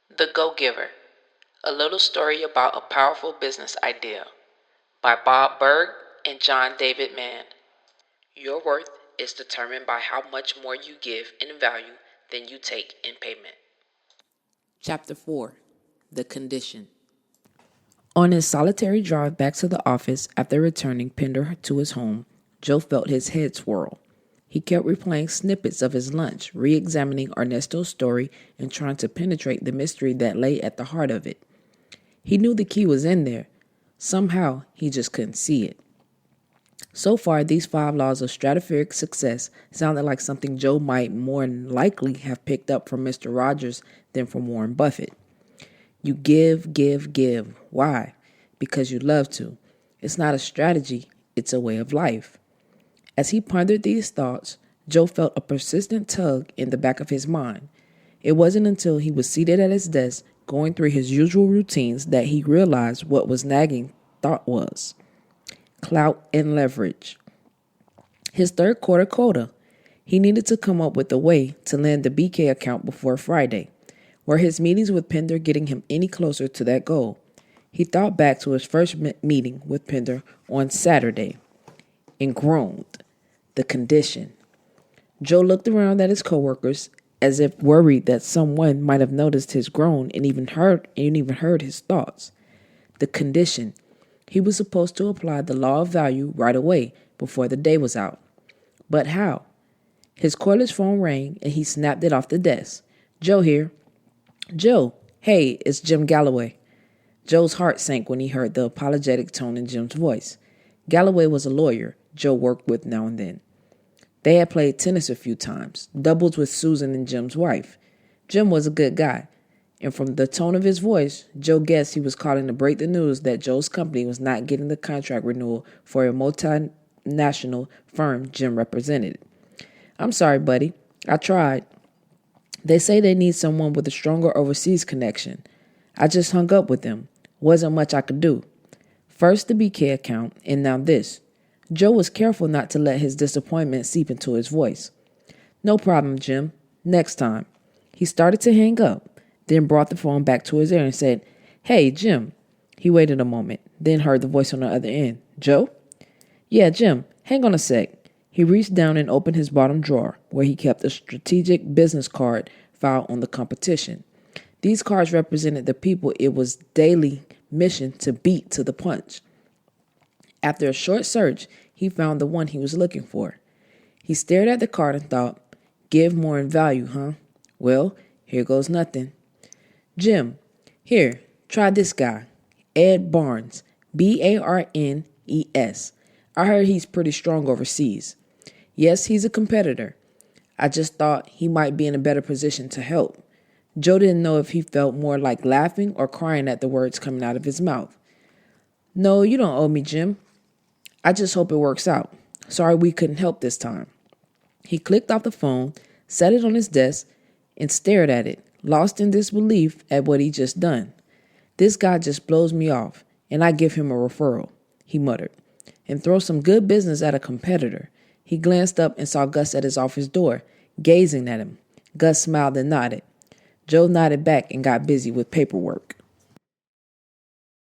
The Go-Giver, a little story about a powerful business idea by Burg and John David Mann. Your worth is determined by how much more you give in value than you take in payment. Chapter 4. The Condition. On his solitary drive back to the office after returning Pender to his home, Joe felt his head swirl. He kept replaying snippets of his lunch, re-examining Ernesto's story and trying to penetrate the mystery that lay at the heart of it. He knew the key was in there. Somehow, he just couldn't see it. So far, these 5 laws of stratospheric success sounded like something Joe might more likely have picked up from Mr. Rogers than from Warren Buffett. You give, give, give. Why? Because you love to. It's not a strategy, it's a way of life. As he pondered these thoughts, Joe felt a persistent tug in the back of his mind. It wasn't until he was seated at his desk, going through his usual routines, that he realized what was nagging thought was. Clout and leverage. His third quarter quota. He needed to come up with a way to land the BK account before Friday. Were his meetings with Pender getting him any closer to that goal? He thought back to his first meeting with Pender on Saturday and groaned. The condition. Joe looked around at his coworkers as if worried that someone might have noticed his groan and even heard his thoughts. The condition. He was supposed to apply the law of value right away before the day was out. But how? His cordless phone rang and he snapped it off the desk. Joe here. Joe, hey, it's Jim Galloway. Joe's heart sank when he heard the apologetic tone in Jim's voice. Galloway was a lawyer Joe worked with now and then. They had played tennis a few times, doubles with Susan and Jim's wife. Jim was a good guy, and from the tone of his voice, Joe guessed he was calling to break the news that Joe's company was not getting the contract renewal for a multinational firm Jim represented. I'm sorry, buddy. I tried. They say they need someone with a stronger overseas connection. I just hung up with them. Wasn't much I could do. First the BK account, and now this. Joe was careful not to let his disappointment seep into his voice. No problem, Jim. Next time. He started to hang up, then brought the phone back to his ear and said, Hey, Jim. He waited a moment, then heard the voice on the other end. Joe? Yeah, Jim. Hang on a sec. He reached down and opened his bottom drawer, where he kept a strategic business card file on the competition. These cards represented the people it was daily mission to beat to the punch. After a short search, he found the one he was looking for. He stared at the card and thought, give more in value, huh? Well, here goes nothing. Jim, here, try this guy. Ed Barnes, Barnes. I heard he's pretty strong overseas. Yes, he's a competitor. I just thought he might be in a better position to help. Joe didn't know if he felt more like laughing or crying at the words coming out of his mouth. No, you don't owe me, Jim. I just hope it works out. Sorry we couldn't help this time. He clicked off the phone, set it on his desk, and stared at it, lost in disbelief at what he'd just done. This guy just blows me off, and I give him a referral, he muttered, and throw some good business at a competitor. He glanced up and saw Gus at his office door, gazing at him. Gus smiled and nodded. Joe nodded back and got busy with paperwork.